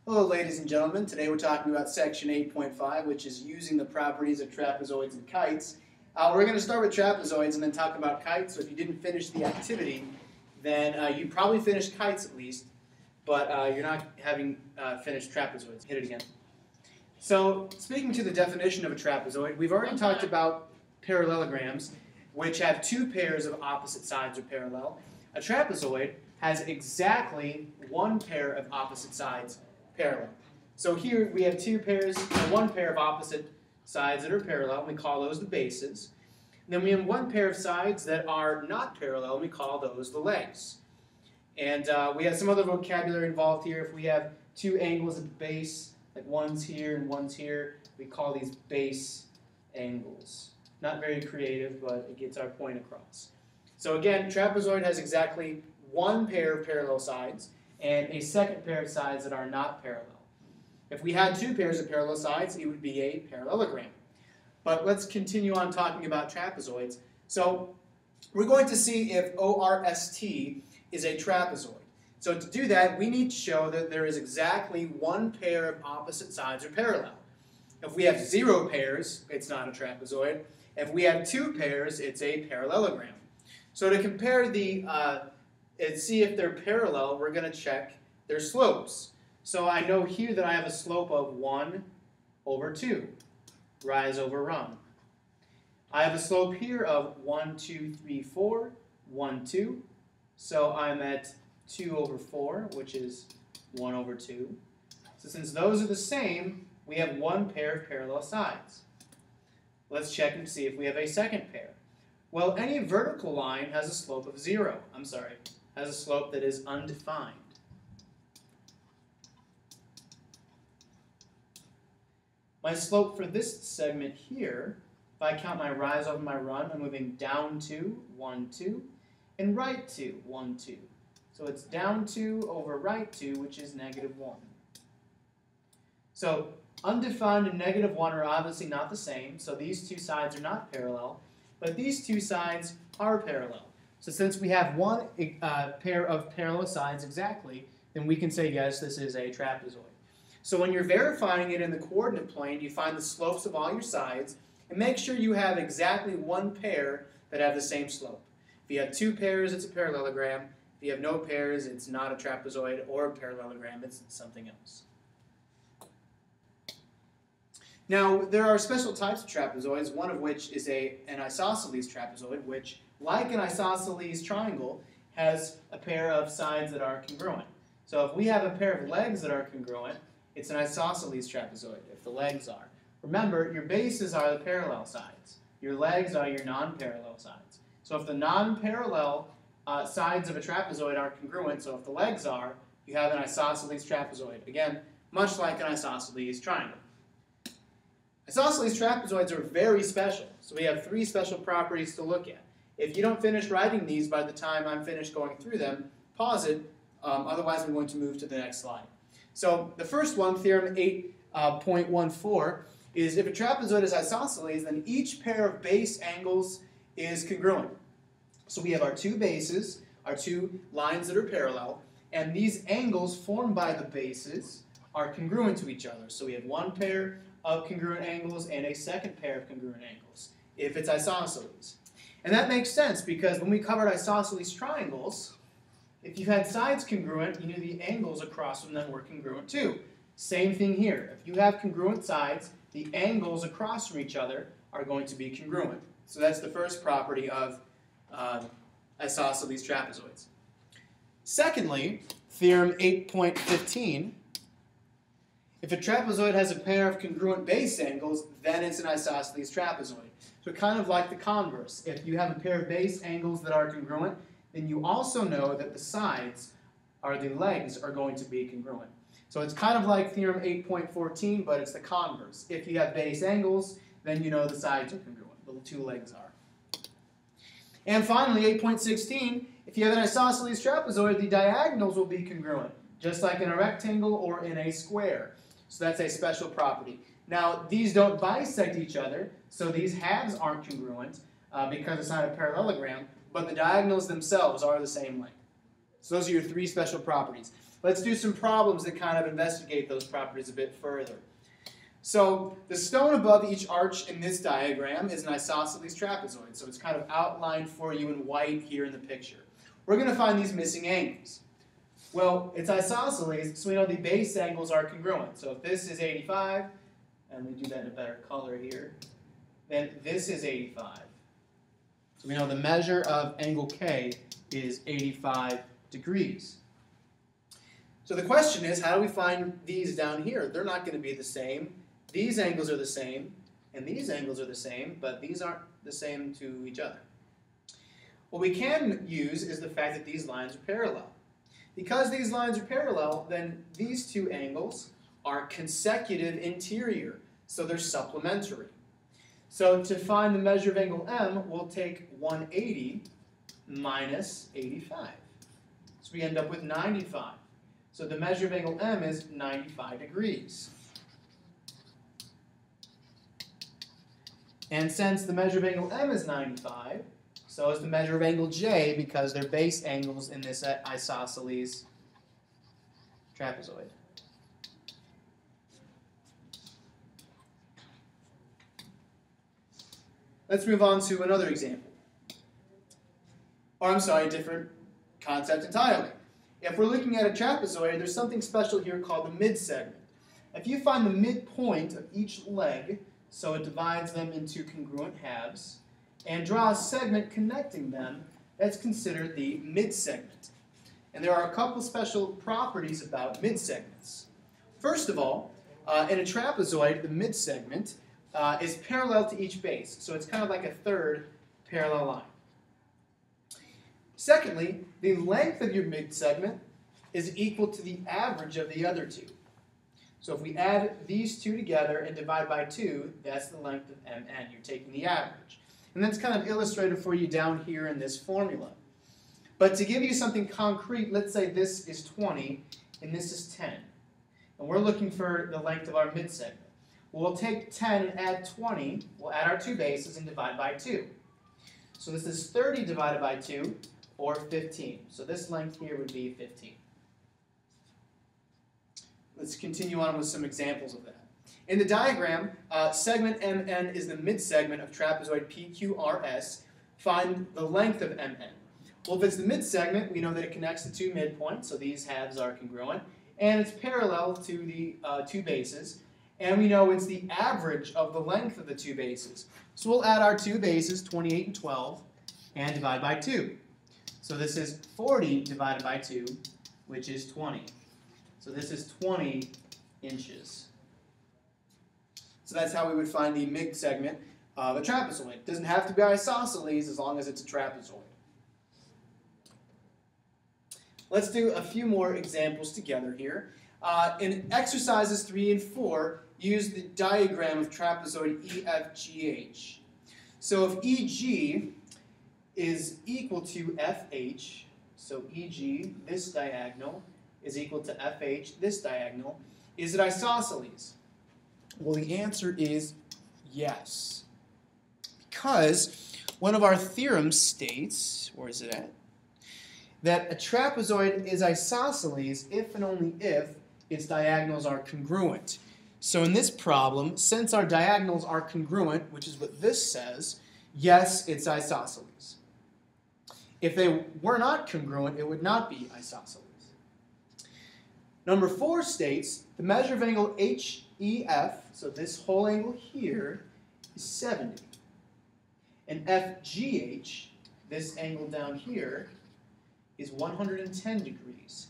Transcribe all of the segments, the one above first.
Hello ladies and gentlemen, today we're talking about section 8.5, which is using the properties of trapezoids and kites. We're going to start with trapezoids and then talk about kites. So if you didn't finish the activity, then you probably finished kites at least, but you're not having finished trapezoids. Hit it again. So speaking to the definition of a trapezoid, we've already talked about parallelograms, which have two pairs of opposite sides are parallel. A trapezoid has exactly one pair of opposite sides parallel. So here we have one pair of opposite sides that are parallel, and we call those the bases. And then we have one pair of sides that are not parallel, and we call those the legs. And we have some other vocabulary involved here. If we have two angles at the base, like one's here and one's here, we call these base angles. Not very creative, but it gets our point across. So again, trapezoid has exactly one pair of parallel sides and a second pair of sides that are not parallel. If we had two pairs of parallel sides, it would be a parallelogram. But let's continue on talking about trapezoids. So we're going to see if ORST is a trapezoid. So to do that, we need to show that there is exactly one pair of opposite sides are parallel. If we have zero pairs, it's not a trapezoid. If we have two pairs, it's a parallelogram. So to compare and see if they're parallel, we're going to check their slopes. So I know here that I have a slope of 1 over 2, rise over run. I have a slope here of 1, 2, 3, 4, 1, 2. So I'm at 2 over 4, which is 1 over 2. So since those are the same, we have one pair of parallel sides. Let's check and see if we have a second pair. Well, any vertical line has a slope of 0. Has a slope that is undefined. My slope for this segment here, if I count my rise over my run, I'm moving down 2, 1, 2, and right 2, 1, 2. So it's down 2 over right 2, which is negative 1. So undefined and negative 1 are obviously not the same, so these two sides are not parallel, but these two sides are parallel. So since we have one pair of parallel sides exactly, then we can say, yes, this is a trapezoid. So when you're verifying it in the coordinate plane, you find the slopes of all your sides, and make sure you have exactly one pair that have the same slope. If you have two pairs, it's a parallelogram. If you have no pairs, it's not a trapezoid or a parallelogram, it's something else. Now, there are special types of trapezoids, one of which is an isosceles trapezoid, which, like an isosceles triangle, has a pair of sides that are congruent. So if we have a pair of legs that are congruent, it's an isosceles trapezoid, if the legs are. Remember, your bases are the parallel sides. Your legs are your non-parallel sides. So if the non-parallel sides of a trapezoid are congruent, so if the legs are, you have an isosceles trapezoid. Again, much like an isosceles triangle. Isosceles trapezoids are very special, so we have three special properties to look at. If you don't finish writing these by the time I'm finished going through them, pause it, otherwise I'm going to move to the next slide. So the first one, theorem 8.14, is if a trapezoid is isosceles, then each pair of base angles is congruent. So we have our two bases, our two lines that are parallel, and these angles formed by the bases are congruent to each other. So we have one pair of congruent angles and a second pair of congruent angles, if it's isosceles. And that makes sense because when we covered isosceles triangles, if you had sides congruent, you knew the angles across from them were congruent too. Same thing here. If you have congruent sides, the angles across from each other are going to be congruent. So that's the first property of isosceles trapezoids. Secondly, theorem 8.15, if a trapezoid has a pair of congruent base angles, then it's an isosceles trapezoid. So kind of like the converse. If you have a pair of base angles that are congruent, then you also know that the sides, or the legs, are going to be congruent. So it's kind of like theorem 8.14, but it's the converse. If you have base angles, then you know the sides are congruent. The two legs are. And finally, 8.16, if you have an isosceles trapezoid, the diagonals will be congruent, just like in a rectangle or in a square. So that's a special property. Now, these don't bisect each other, so these halves aren't congruent because it's not a parallelogram, but the diagonals themselves are the same length. So those are your three special properties. Let's do some problems that kind of investigate those properties a bit further. So the stone above each arch in this diagram is an isosceles trapezoid. So it's kind of outlined for you in white here in the picture. We're going to find these missing angles. Well, it's isosceles, so we know the base angles are congruent. So if this is 85, and we do that in a better color here, then this is 85. So we know the measure of angle K is 85 degrees. So the question is, how do we find these down here? They're not going to be the same. These angles are the same, and these angles are the same, but these aren't the same to each other. What we can use is the fact that these lines are parallel. Because these lines are parallel, then these two angles are consecutive interior, so they're supplementary. So to find the measure of angle M, we'll take 180 minus 85. So we end up with 95. So the measure of angle M is 95 degrees. And since the measure of angle M is 95, so is the measure of angle J, because they're base angles in this isosceles trapezoid. Let's move on to another example. Or I'm sorry, different concept entirely. If we're looking at a trapezoid, there's something special here called the midsegment. If you find the midpoint of each leg, so it divides them into congruent halves, and draw a segment connecting them, that's considered the midsegment. And there are a couple special properties about midsegments. First of all, in a trapezoid, the midsegment is parallel to each base, so it's kind of like a third parallel line. Secondly, the length of your midsegment is equal to the average of the other two. So if we add these two together and divide by 2, that's the length of MN. You're taking the average. And that's kind of illustrated for you down here in this formula. But to give you something concrete, let's say this is 20 and this is 10. And we're looking for the length of our midsegment. We'll take 10 and add 20. We'll add our two bases and divide by 2. So this is 30 divided by 2, or 15. So this length here would be 15. Let's continue on with some examples of that. In the diagram, segment MN is the midsegment of trapezoid PQRS. Find the length of MN. Well, if it's the midsegment, we know that it connects the two midpoints, so these halves are congruent, and it's parallel to the two bases, and we know it's the average of the length of the two bases. So we'll add our two bases, 28 and 12, and divide by 2. So this is 40 divided by 2, which is 20. So this is 20 inches. So that's how we would find the midsegment of a trapezoid. It doesn't have to be isosceles as long as it's a trapezoid. Let's do a few more examples together here. In exercises 3 and 4, use the diagram of trapezoid EFGH. So if EG is equal to FH, so EG, this diagonal, is equal to FH, this diagonal, is it isosceles? Well, the answer is yes. Because one of our theorems states, where is it at? That a trapezoid is isosceles if and only if its diagonals are congruent. So in this problem, since our diagonals are congruent, which is what this says, yes, it's isosceles. If they were not congruent, it would not be isosceles. Number 4 states the measure of angle HEF, so this whole angle here, is 70. And FGH, this angle down here, is 110 degrees.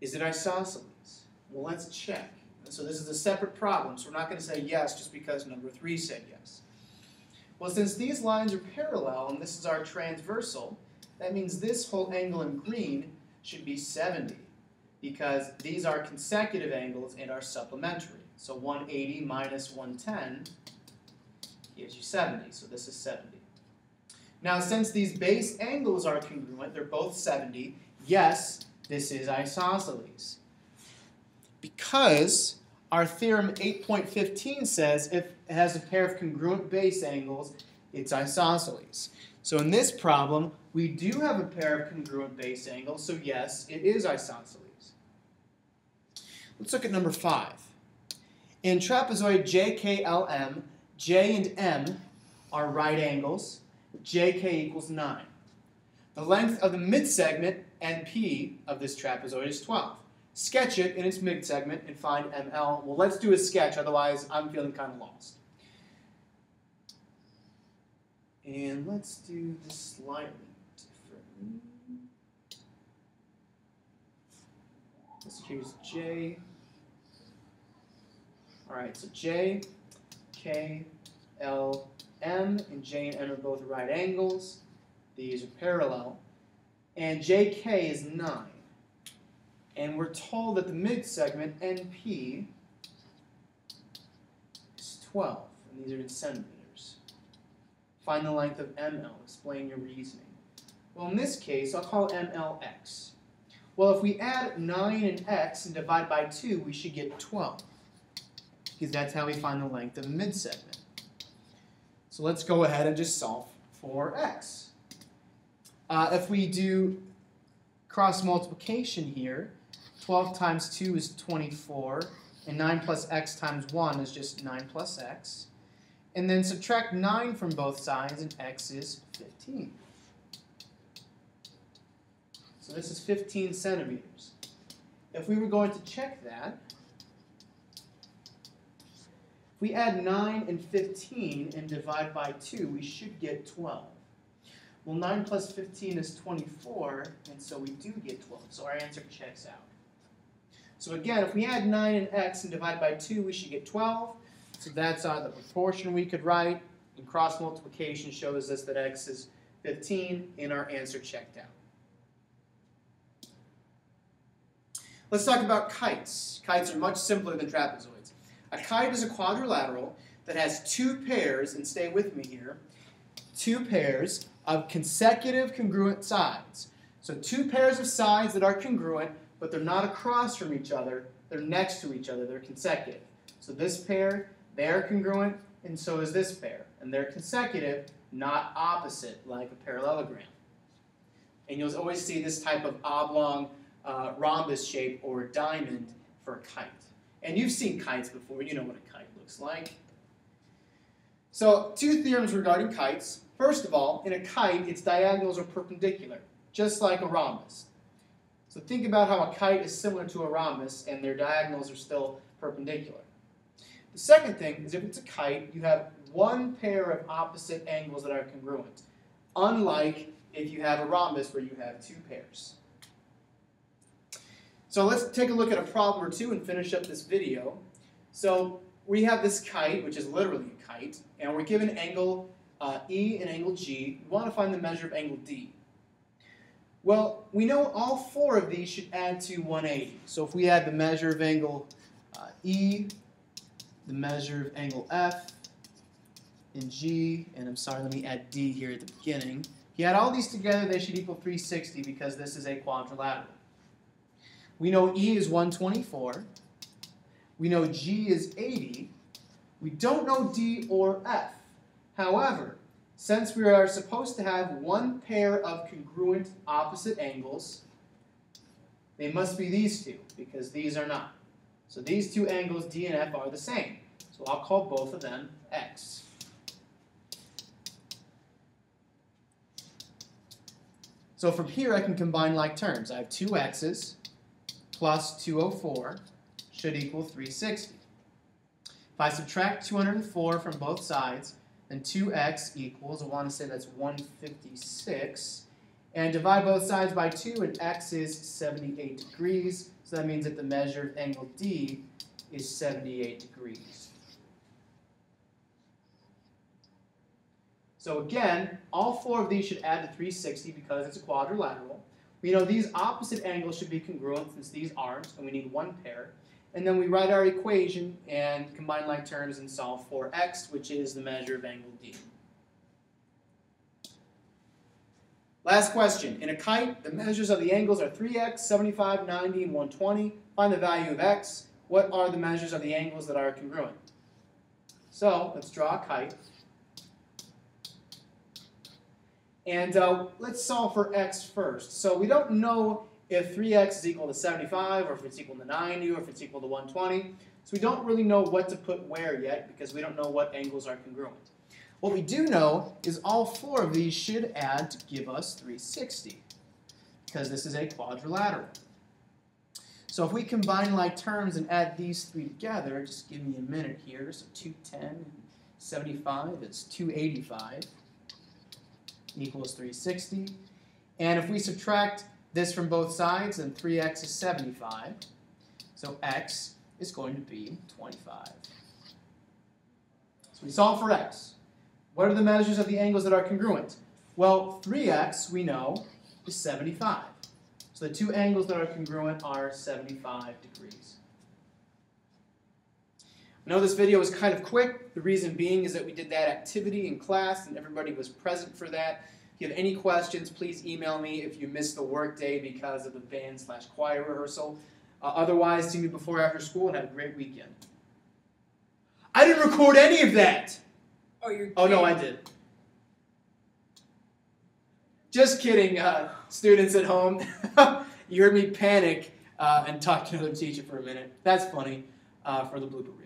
Is it isosceles? Well, let's check. So this is a separate problem, so we're not going to say yes just because number 3 said yes. Well, since these lines are parallel and this is our transversal, that means this whole angle in green should be 70. Because these are consecutive angles and are supplementary. So 180 minus 110 gives you 70. So this is 70. Now, since these base angles are congruent, they're both 70, yes, this is isosceles. Because our theorem 8.15 says if it has a pair of congruent base angles, it's isosceles. So in this problem, we do have a pair of congruent base angles, so yes, it is isosceles. Let's look at number 5. In trapezoid JKLM, J and M are right angles. JK equals 9. The length of the midsegment, NP, of this trapezoid is 12. Sketch it in its midsegment and find ML. Well, let's do a sketch, otherwise I'm feeling kind of lost. And let's do this slightly differently. So here's J. Alright, so J, K, L, M, and J and M are both right angles. These are parallel. And JK is 9. And we're told that the midsegment, NP, is 12. And these are in centimeters. Find the length of ML. Explain your reasoning. Well, in this case, I'll call ML x. Well, if we add 9 and x and divide by 2, we should get 12. Because that's how we find the length of the midsegment. So let's go ahead and just solve for x. If we do cross multiplication here, 12 times 2 is 24, and 9 plus x times 1 is just 9 plus x. And then subtract 9 from both sides, and x is 15. So this is 15 centimeters. If we were going to check that, if we add 9 and 15 and divide by 2, we should get 12. Well, 9 plus 15 is 24, and so we do get 12. So our answer checks out. So again, if we add 9 and x and divide by 2, we should get 12. So that's the proportion we could write. And cross multiplication shows us that x is 15, and our answer checked out. Let's talk about kites. Kites are much simpler than trapezoids. A kite is a quadrilateral that has 2 pairs, and stay with me here, 2 pairs of consecutive congruent sides. So 2 pairs of sides that are congruent, but they're not across from each other, they're next to each other, they're consecutive. So this pair, they're congruent, and so is this pair. And they're consecutive, not opposite, like a parallelogram. And you'll always see this type of oblong rhombus shape or diamond for a kite. And you've seen kites before, you know what a kite looks like. So 2 theorems regarding kites. First of all, in a kite, its diagonals are perpendicular, just like a rhombus. So think about how a kite is similar to a rhombus and their diagonals are still perpendicular. The second thing is if it's a kite, you have 1 pair of opposite angles that are congruent, unlike if you have a rhombus where you have 2 pairs. So let's take a look at a problem or two and finish up this video. So we have this kite, which is literally a kite, and we're given angle E and angle G. We want to find the measure of angle D. Well, we know all 4 of these should add to 180. So if we add the measure of angle E, the measure of angle F, and G, and I'm sorry, let me add D here at the beginning. If you add all these together, they should equal 360 because this is a quadrilateral. We know E is 124. We know G is 80. We don't know D or F. However, since we are supposed to have 1 pair of congruent opposite angles, they must be these 2, because these are not. So these 2 angles, D and F, are the same. So I'll call both of them X. So from here I can combine like terms. I have 2 X's plus 204 should equal 360. If I subtract 204 from both sides, then 2x equals, I want to say that's 156, and divide both sides by 2, and x is 78 degrees, so that means that the measure of angle D is 78 degrees. So again, all 4 of these should add to 360 because it's a quadrilateral. We know these opposite angles should be congruent since these aren't, and we need 1 pair. And then we write our equation and combine like terms and solve for x, which is the measure of angle D. Last question. In a kite, the measures of the angles are 3x, 75, 90, and 120. Find the value of x. What are the measures of the angles that are congruent? So let's draw a kite. And let's solve for x first. So we don't know if 3x is equal to 75, or if it's equal to 90, or if it's equal to 120. So we don't really know what to put where yet because we don't know what angles are congruent. What we do know is all four of these should add to give us 360 because this is a quadrilateral. So if we combine like terms and add these three together, just give me a minute here. So 210 and 75 is 285 equals 360. And if we subtract this from both sides, then 3x is 75. So x is going to be 25. So we solve for x. What are the measures of the angles that are congruent? Well, 3x, we know, is 75. So the two angles that are congruent are 75 degrees. I know this video was kind of quick. The reason being is that we did that activity in class and everybody was present for that. If you have any questions, please email me if you missed the work day because of the band/choir rehearsal. Otherwise, see me before or after school and have a great weekend. I didn't record any of that! Oh no, I did. Just kidding, students at home. You heard me panic and talk to the teacher for a minute. That's funny for the blooper reel.